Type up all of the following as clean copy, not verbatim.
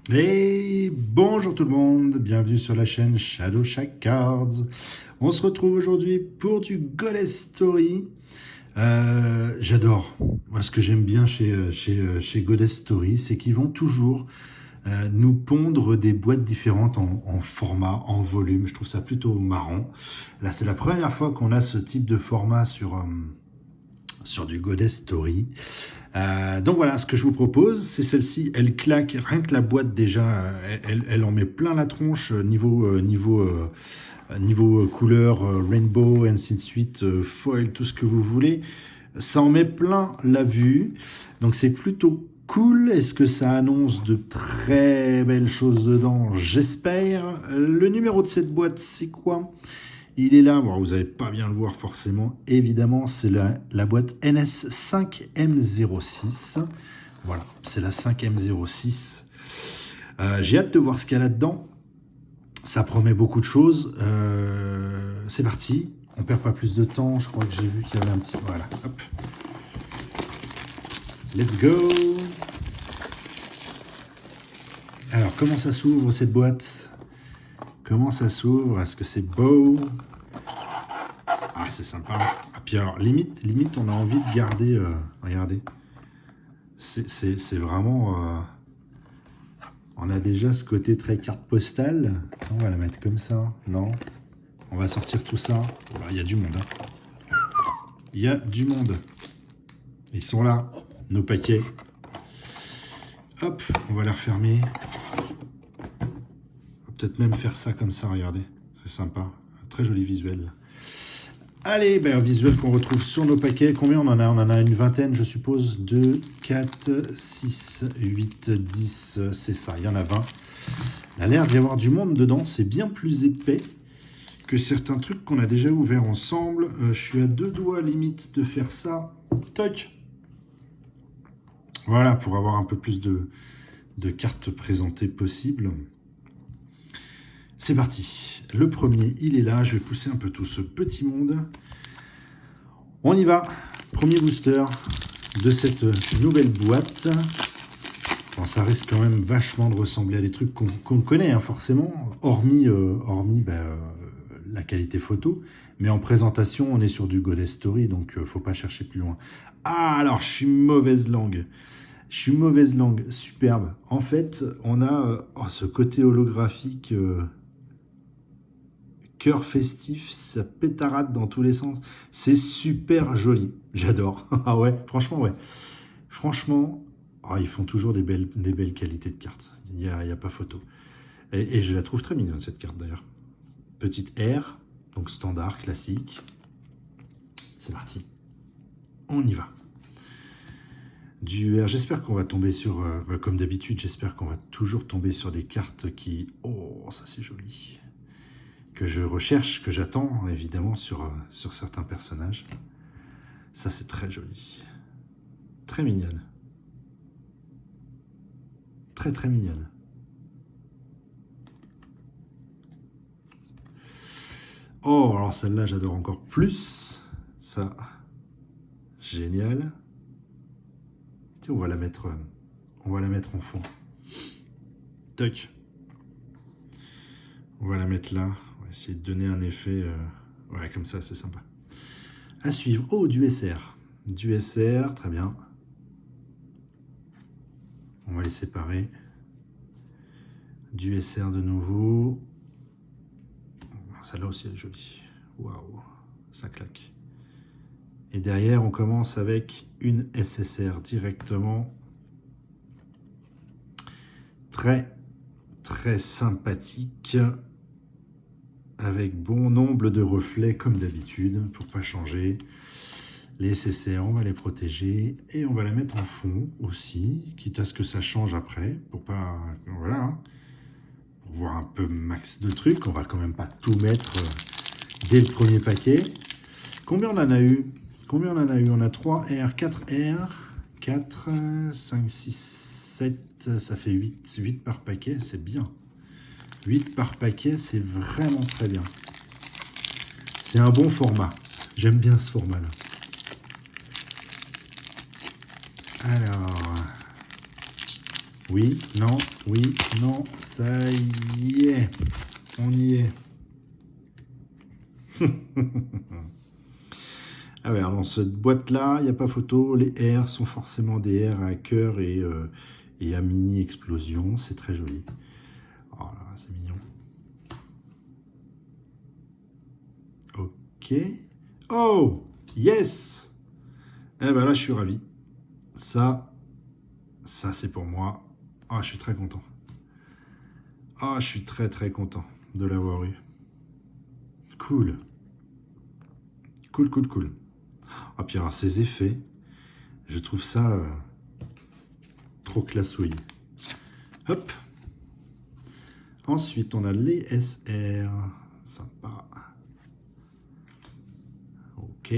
Et bonjour tout le monde, bienvenue sur la chaîne Shadow Shack Cards. On se retrouve aujourd'hui pour du Goddess Story. J'adore. Moi, ce que j'aime bien chez Goddess Story, c'est qu'ils vont toujours nous pondre des boîtes différentes en format, en volume. Je trouve ça plutôt marrant. Là, c'est la première fois qu'on a ce type de format sur du Goddess Story. Donc voilà, ce que je vous propose, c'est celle-ci. Elle claque, rien que la boîte déjà, elle en met plein la tronche niveau couleur, rainbow, ainsi de suite, foil, tout ce que vous voulez. Ça en met plein la vue. Donc c'est plutôt cool. Est-ce que ça annonce de très belles choses dedans? J'espère. Le numéro de cette boîte, c'est quoi? Il est là, bon, vous n'allez pas bien le voir forcément, évidemment, c'est la boîte NS5M06. Voilà, c'est la 5M06. J'ai hâte de voir ce qu'il y a là-dedans. Ça promet beaucoup de choses. C'est parti, on perd pas plus de temps. Je crois que j'ai vu qu'il y avait un petit... Voilà, hop. Let's go. Alors, comment ça s'ouvre cette boîte? Comment ça s'ouvre? Est-ce que c'est beau? Ah, c'est sympa. Ah, puis alors, limite, on a envie de garder... regardez. C'est vraiment... on a déjà ce côté très carte postale. On va la mettre comme ça. Non. On va sortir tout ça. Il y a du monde. Hein. Il y a du monde. Ils sont là, nos paquets. Hop, on va les refermer. On va peut-être même faire ça comme ça, regardez. C'est sympa. Un très joli visuel. Allez, ben, un visuel qu'on retrouve sur nos paquets. Combien on en a? On en a une vingtaine, je suppose. 2, 4, 6, 8, 10. C'est ça, il y en a 20. Il a l'air d'y avoir du monde dedans. C'est bien plus épais que certains trucs qu'on a déjà ouverts ensemble. Je suis à 2 doigts limite de faire ça. Toc. Voilà, pour avoir un peu plus de cartes présentées possibles. C'est parti. Le premier, il est là. Je vais pousser un peu tout ce petit monde. On y va. Premier booster de cette nouvelle boîte. Bon, ça risque quand même vachement de ressembler à des trucs qu'on connaît, hein, forcément, hormis la qualité photo. Mais en présentation, on est sur du Goddess Story, donc faut pas chercher plus loin. Ah, alors, je suis mauvaise langue. Superbe. En fait, on a ce côté holographique... cœur festif, ça pétarade dans tous les sens. C'est super joli. J'adore. Ah ouais, franchement, ouais. Franchement, ils font toujours des belles qualités de cartes. Il n'y a pas photo. Et je la trouve très mignonne, cette carte, d'ailleurs. Petite R, donc standard, classique. C'est parti. On y va. Du R, j'espère qu'on va tomber sur... comme d'habitude, j'espère qu'on va toujours tomber sur des cartes qui... Oh, ça c'est joli. Que je recherche, que j'attends évidemment sur certains personnages. Ça c'est très joli. Très mignonne. Très très mignonne. Oh, alors celle-là j'adore encore plus. Ça, génial. Tiens, on va la mettre en fond. Toc. On va la mettre là. On va essayer de donner un effet... ouais, comme ça, c'est sympa. À suivre. Oh, du SR. Du SR, très bien. On va les séparer. Du SR de nouveau. Celle-là aussi, elle est jolie. Waouh, ça claque. Et derrière, on commence avec une SSR directement. Très, très sympathique. Avec bon nombre de reflets comme d'habitude, pour pas changer. Les SSR, on va les protéger et on va la mettre en fond aussi, quitte à ce que ça change après, pour pas... Voilà, hein, pour voir un peu max de trucs. On va quand même pas tout mettre dès le premier paquet. Combien on en a eu? Combien on en a eu? On a 3 R, 4 R, 4, 5, 6, 7, ça fait 8. 8 par paquet, c'est bien. 8 par paquet, c'est vraiment très bien. C'est un bon format. J'aime bien ce format-là. Alors, Oui, non, oui, non, ça y est. On y est. Ah ouais, alors dans cette boîte-là, il n'y a pas photo. Les R sont forcément des R à cœur et à mini-explosion. C'est très joli. Oh là, c'est mignon. Ok. Oh, yes. Eh ben là, je suis ravi. Ça c'est pour moi. Ah, je suis très content. Ah, je suis très très content de l'avoir eu. Cool. Cool, cool, cool. Ah, puis alors, ces effets, je trouve ça trop classouille. Hop. Ensuite, on a les SR. Sympa. Ok.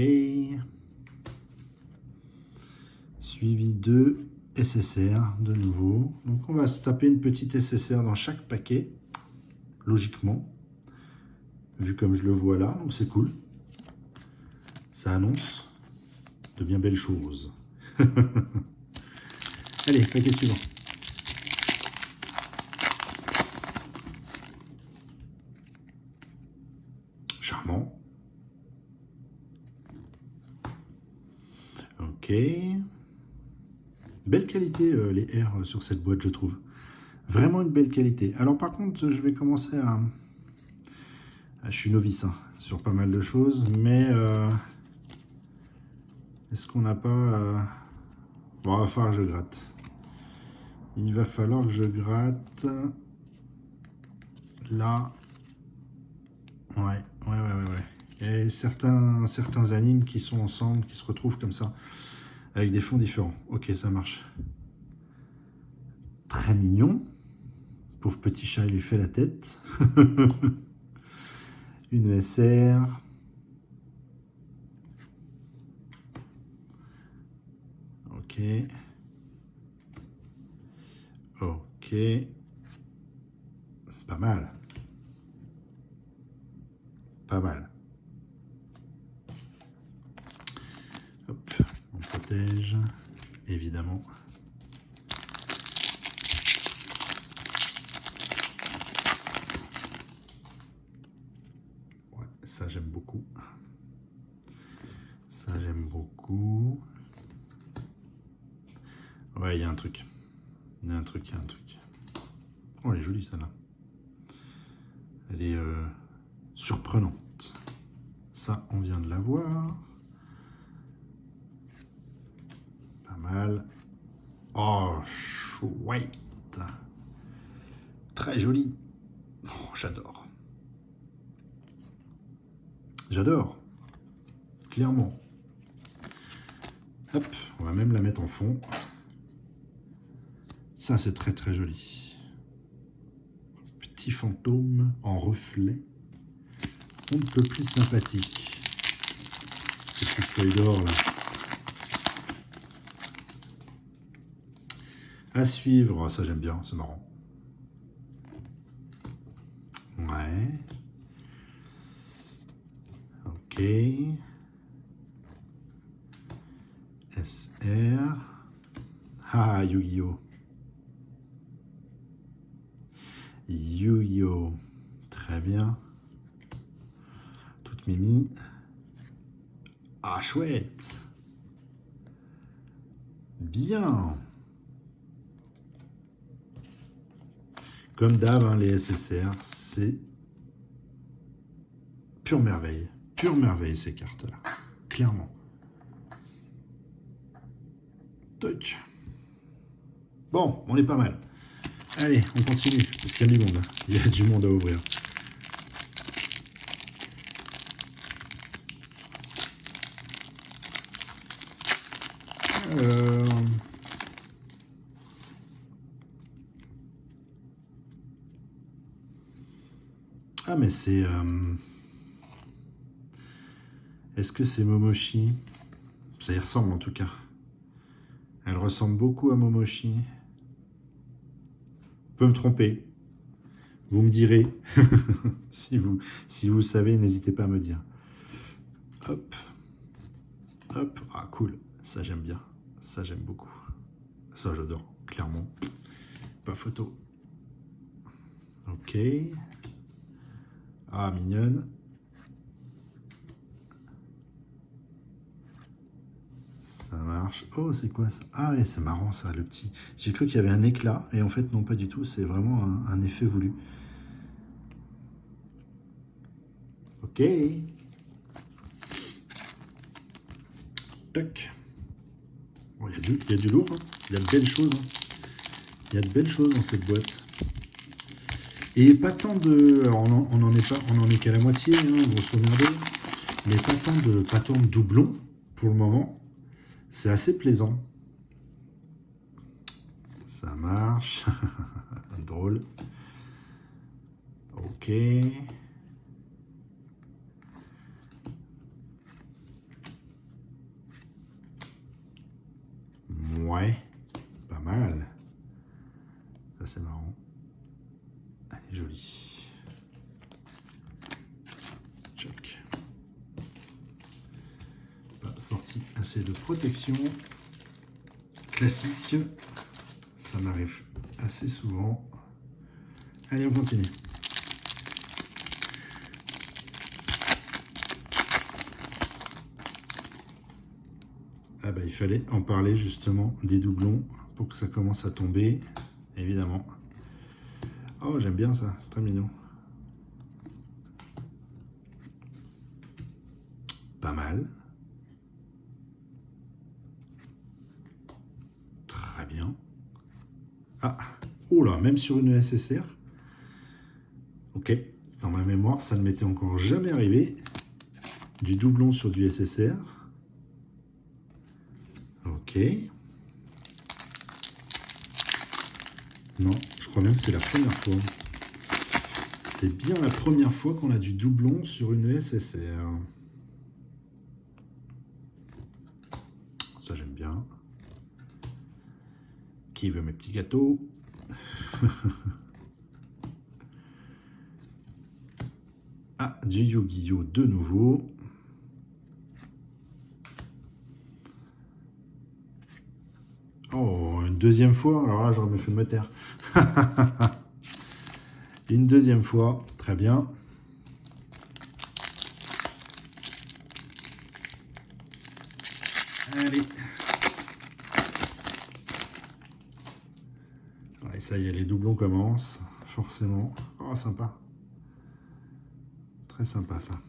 Suivi de SSR de nouveau. Donc, on va se taper une petite SSR dans chaque paquet, logiquement, vu comme je le vois là. Donc, c'est cool. Ça annonce de bien belles choses. Allez, paquet suivant. Charmant. Ok. Belle qualité les R sur cette boîte, je trouve. Vraiment une belle qualité. Alors par contre, je vais commencer à... Je suis novice hein, sur pas mal de choses, mais est-ce qu'on n'a pas... Bon, il va falloir que je gratte. Il va falloir que je gratte... Là... Ouais. Il y a certains animes qui sont ensemble, qui se retrouvent comme ça, avec des fonds différents. Ok, ça marche. Très mignon. Pauvre petit chat, il lui fait la tête. Une SR. Ok. Ok. Pas mal. Pas mal. Hop, on protège, évidemment. Ouais, ça j'aime beaucoup. Ça j'aime beaucoup. Ouais, il y a un truc. Il y a un truc. Oh, elle est jolie celle-là. Elle est surprenante. Ça, on vient de la voir. Pas mal. Oh, chouette. Très joli. Oh, j'adore. J'adore. Clairement. Hop, on va même la mettre en fond. Ça, c'est très très joli. Petit fantôme en reflet. On ne peut plus sympathique. Ces petites feuilles d'or là. À suivre, oh, ça j'aime bien, c'est marrant. Ouais. Ok. SR. Ah, Yu-Gi-Oh! Yu-Gi-Oh! Très bien. Toute mimi. Ah, chouette. Bien. Comme d'hab, hein, les SSR, c'est pure merveille. Pure merveille, ces cartes-là. Clairement. Toc. Bon, on est pas mal. Allez, on continue, parce qu'il y a du monde. Il y a du monde à ouvrir. Ah, mais c'est... Est-ce que c'est Momoshi? Ça y ressemble en tout cas. Elle ressemble beaucoup à Momoshi. Je peux me tromper. Vous me direz. si vous savez, n'hésitez pas à me dire. Hop. Hop. Ah, cool. Ça, j'aime bien. Ça, j'aime beaucoup. Ça, j'adore. Clairement. pas photo. Ok. Ah, mignonne. Ça marche. Oh, c'est quoi ça? Ah ouais, c'est marrant ça, le petit. J'ai cru qu'il y avait un éclat, et en fait, non, pas du tout. C'est vraiment un effet voulu. Ok. Tac. Bon, il y a du lourd, hein. Il y a de belles choses. Hein. Il y a de belles choses dans cette boîte. Et pas tant de... Alors on en est qu'à la moitié, hein, grosso merdo. Mais pas tant de doublons pour le moment. C'est assez plaisant. Ça marche. Drôle. Ok. Ouais. Pas mal. Ça c'est marrant. Elle est jolie. Check. Pas sorti assez de protection. Classique. Ça m'arrive assez souvent. Allez, on continue. Ah bah, il fallait en parler justement des doublons pour que ça commence à tomber, évidemment. Oh, j'aime bien ça, c'est très mignon. Pas mal. Très bien. Ah, oh là, même sur une SSR. Ok, dans ma mémoire, ça ne m'était encore jamais arrivé. Du doublon sur du SSR. Ok. Non, je crois même que c'est la première fois. C'est bien la première fois qu'on a du doublon sur une SSR. Ça, j'aime bien. Qui veut mes petits gâteaux? Ah, du Yu-Gi-Oh! De nouveau. Oh, une deuxième fois. Alors là, j'aurais mieux fait de me taire. Une deuxième fois. Très bien. Allez. Et ça y est, les doublons commencent. Forcément. Oh, sympa. Très sympa, ça.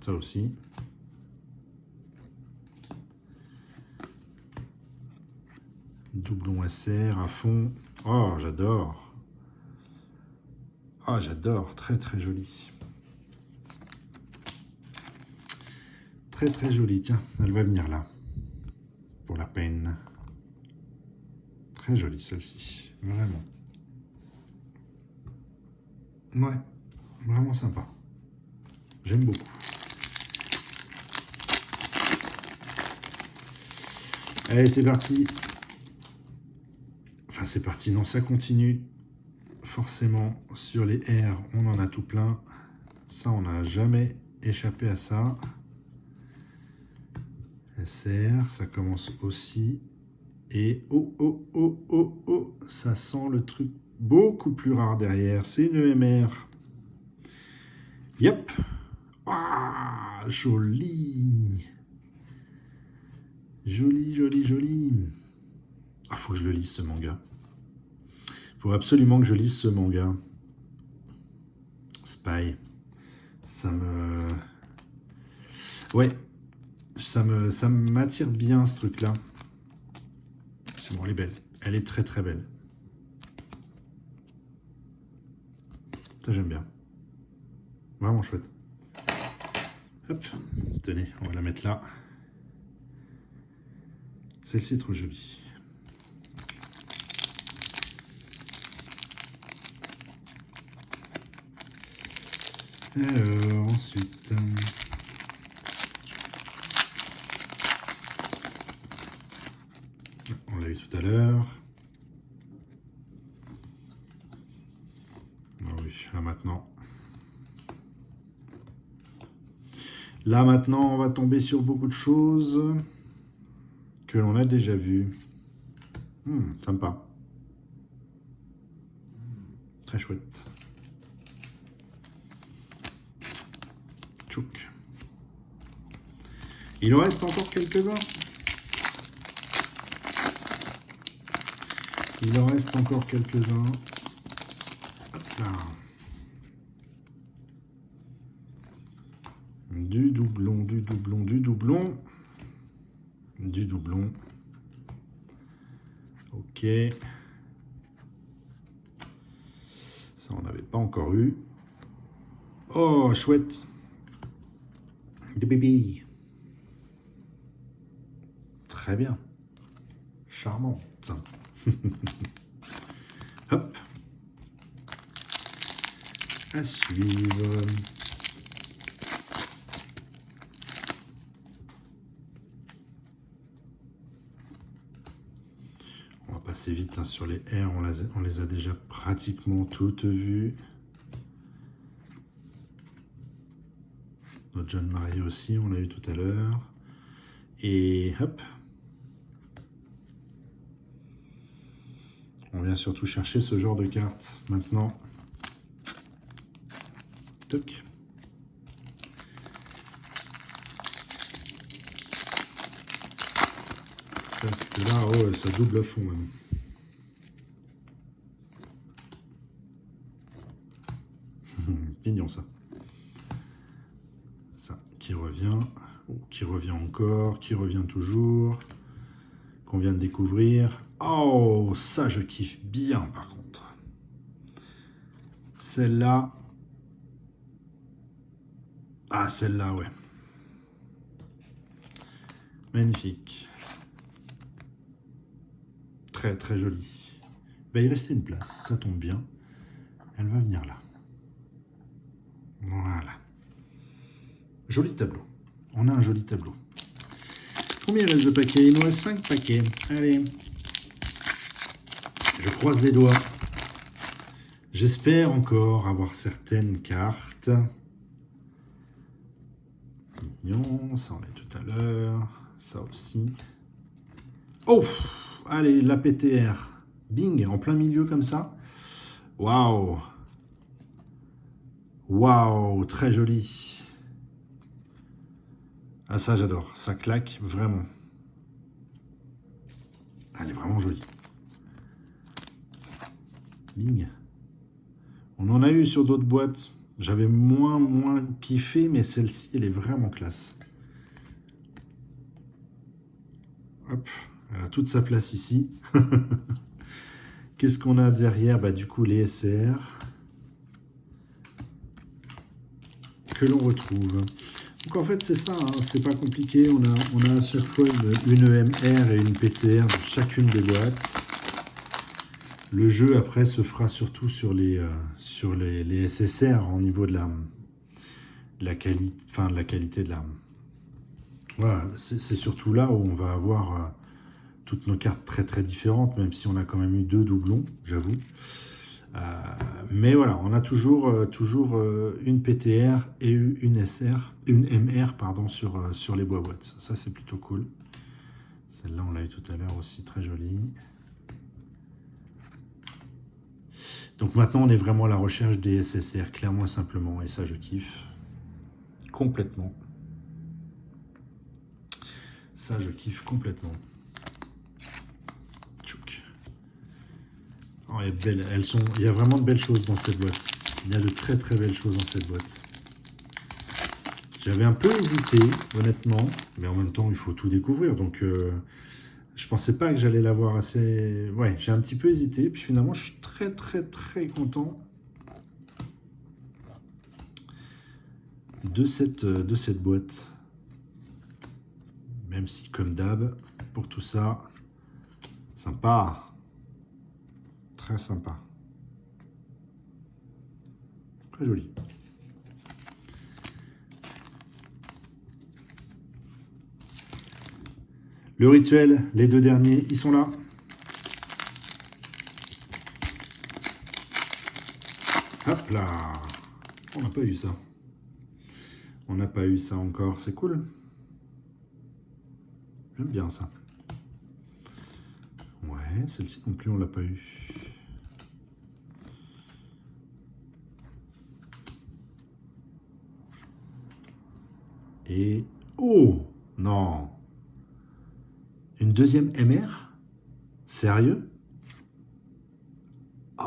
Ça aussi. Doublon SR à fond. Oh, j'adore. Ah, j'adore. Très, très joli. Très, très joli. Tiens, elle va venir là. Pour la peine. Très jolie, celle-ci. Vraiment. Ouais. Vraiment sympa. J'aime beaucoup. Allez, c'est parti. Enfin, c'est parti. Non, ça continue. Forcément, sur les R, on en a tout plein. Ça, on n'a jamais échappé à ça. SR, ça commence aussi. Et oh, oh, oh, oh, oh, ça sent le truc beaucoup plus rare derrière. C'est une EMR. Yep. Ah, joli. Joli, joli, joli. Ah, faut que je le lise, ce manga. Faut absolument que je lise ce manga. Spy. Ça me... Ouais. Ça m'attire bien, ce truc-là. Bon, elle est belle. Elle est très, très belle. Ça, j'aime bien. Vraiment chouette. Hop. Tenez, on va la mettre là. Celle-ci est trop jolie. Alors, ensuite... on l'a vu tout à l'heure. Ah oui, là maintenant. Là maintenant, on va tomber sur beaucoup de choses que l'on a déjà vues. Sympa. Très chouette. Tchouk. Il en reste encore quelques-uns. Il en reste encore quelques-uns. Hop là. Du doublon, du doublon, du doublon. Du doublon. Ok. Ça, on n'avait pas encore eu. Oh, chouette. Du bébé. Très bien. Charmante. Hop. À suivre. On va passer vite hein, sur les R. On les a déjà pratiquement toutes vues. Notre John Marie aussi, on l'a eu tout à l'heure. Et hop. On vient surtout chercher ce genre de cartes maintenant. Toc. Parce que là, oh, ça double à fond même. Mignon ça. Ça qui revient. Qui revient encore. Qui revient toujours. Qu'on vient de découvrir. Oh, ça je kiffe bien par contre. Celle-là. Ah, celle-là, ouais. Magnifique. Très très jolie. Ben, il restait une place, ça tombe bien. Elle va venir là. Voilà. Joli tableau. On a un joli tableau. Combien il reste de paquets? Il nous reste 5 paquets. Allez. Je croise les doigts. J'espère encore avoir certaines cartes. Mignon, ça on est tout à l'heure. Ça aussi. Oh! Allez, la PTR. Bing, en plein milieu comme ça. Waouh! Waouh, très joli. Ah ça j'adore, ça claque vraiment. Elle est vraiment jolie. Bing. On en a eu sur d'autres boîtes. J'avais moins kiffé, mais celle-ci, elle est vraiment classe. Hop, elle a toute sa place ici. Qu'est-ce qu'on a derrière? Bah, du coup, les SR que l'on retrouve. Donc en fait, c'est ça, hein, c'est pas compliqué. On a à chaque fois une EMR et une PTR dans chacune des boîtes. Le jeu, après, se fera surtout sur les SSR au niveau de la qualité de la... Voilà, c'est surtout là où on va avoir toutes nos cartes très très différentes, même si on a quand même eu 2 doublons, j'avoue. Mais voilà, on a toujours une PTR et une MR pardon, sur les boîtes. Ça, c'est plutôt cool. Celle-là, on l'a eu tout à l'heure aussi, très jolie. Donc maintenant, on est vraiment à la recherche des SSR, clairement et simplement. Et ça, je kiffe complètement. Ça, je kiffe complètement. Tchouk. Oh, il y a vraiment de belles choses dans cette boîte. Il y a de très très belles choses dans cette boîte. J'avais un peu hésité, honnêtement. Mais en même temps, il faut tout découvrir. Donc, je pensais pas que j'allais l'avoir assez... Ouais, j'ai un petit peu hésité. Puis finalement, je suis très très très content de cette boîte. Même si, comme d'hab, pour tout ça, sympa. Très sympa. Très joli. Le rituel, les 2 derniers, ils sont là. Hop là. On n'a pas eu ça. On n'a pas eu ça encore. C'est cool. J'aime bien ça. Ouais, celle-ci non plus, on l'a pas eu. Et... Oh! Non! Une deuxième MR? Sérieux? Oh!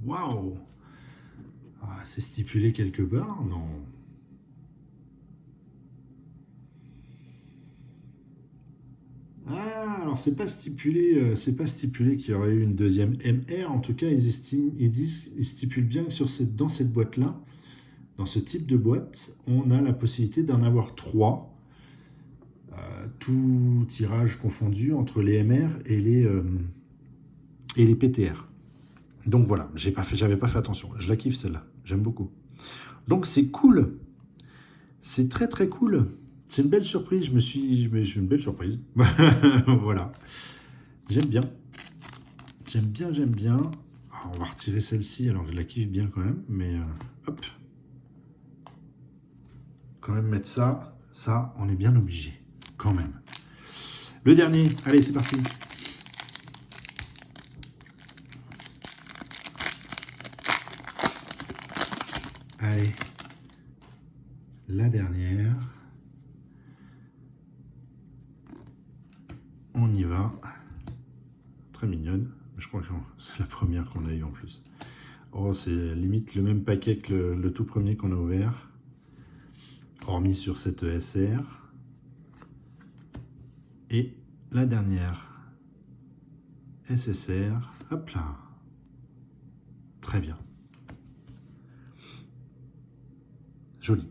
Waouh! Ah, c'est stipulé quelque part? Non. Ah, alors c'est pas stipulé qu'il y aurait eu une deuxième MR. En tout cas, ils stipulent bien que dans cette boîte-là, dans ce type de boîte, on a la possibilité d'en avoir 3, tout tirage confondu entre les MR et les PTR. Donc voilà, j'avais pas fait attention. Je la kiffe celle-là, j'aime beaucoup. Donc c'est cool, c'est très très cool. C'est une belle surprise, une belle surprise. Voilà, j'aime bien. J'aime bien, j'aime bien. Alors, on va retirer celle-ci, alors je la kiffe bien quand même, mais hop. Quand même mettre ça, on est bien obligé, quand même. Le dernier, allez, c'est parti. Allez, la dernière. On y va. Très mignonne. Je crois que c'est la première qu'on a eue en plus. Oh, c'est limite le même paquet que le tout premier qu'on a ouvert. Hormis sur cette SR. Et la dernière SSR. Hop là. Très bien. Joli.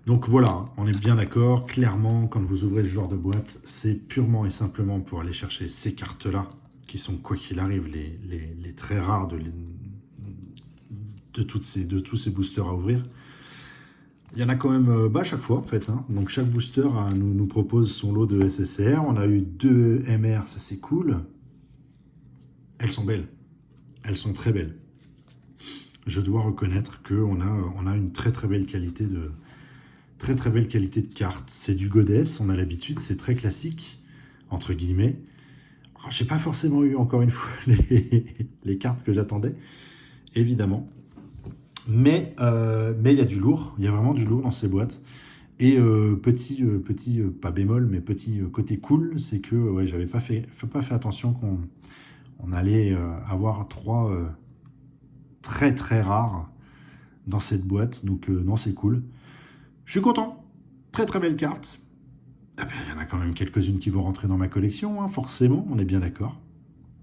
Donc voilà, on est bien d'accord. Clairement, quand vous ouvrez ce genre de boîte, c'est purement et simplement pour aller chercher ces cartes-là, qui sont, quoi qu'il arrive, les très rares de tous ces boosters à ouvrir. Il y en a quand même à chaque fois, en fait. Hein. Donc chaque booster nous propose son lot de SSR. On a eu 2 MR, ça c'est cool. Elles sont belles. Elles sont très belles. Je dois reconnaître qu'on a une très très belle qualité de... Très très belle qualité de cartes. C'est du Goddess, on a l'habitude, c'est très classique, entre guillemets. J'ai pas forcément eu, encore une fois, les cartes que j'attendais, évidemment. Mais il y a du lourd, il y a vraiment du lourd dans ces boîtes. Et petit, pas bémol, mais petit côté cool, c'est que ouais, j'avais pas fait attention qu'on allait avoir 3 très très rares dans cette boîte. Donc non, c'est cool. Je suis content. Très très belle carte. Ah ben, il y en a quand même quelques-unes qui vont rentrer dans ma collection, hein, forcément, on est bien d'accord.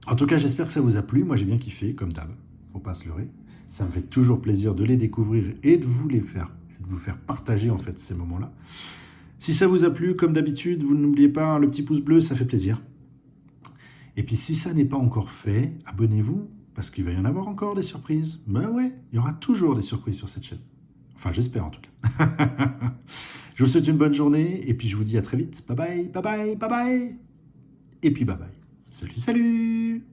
En tout cas, j'espère que ça vous a plu. Moi, j'ai bien kiffé, comme d'hab. Faut pas se leurrer. Ça me fait toujours plaisir de les découvrir et de vous faire partager en fait ces moments-là. Si ça vous a plu, comme d'habitude, vous n'oubliez pas le petit pouce bleu, ça fait plaisir. Et puis si ça n'est pas encore fait, abonnez-vous, parce qu'il va y en avoir encore des surprises. Ben ouais, il y aura toujours des surprises sur cette chaîne. Enfin, j'espère en tout cas. Je vous souhaite une bonne journée, et puis je vous dis à très vite. Bye bye, bye bye, bye bye. Et puis bye bye. Salut, salut.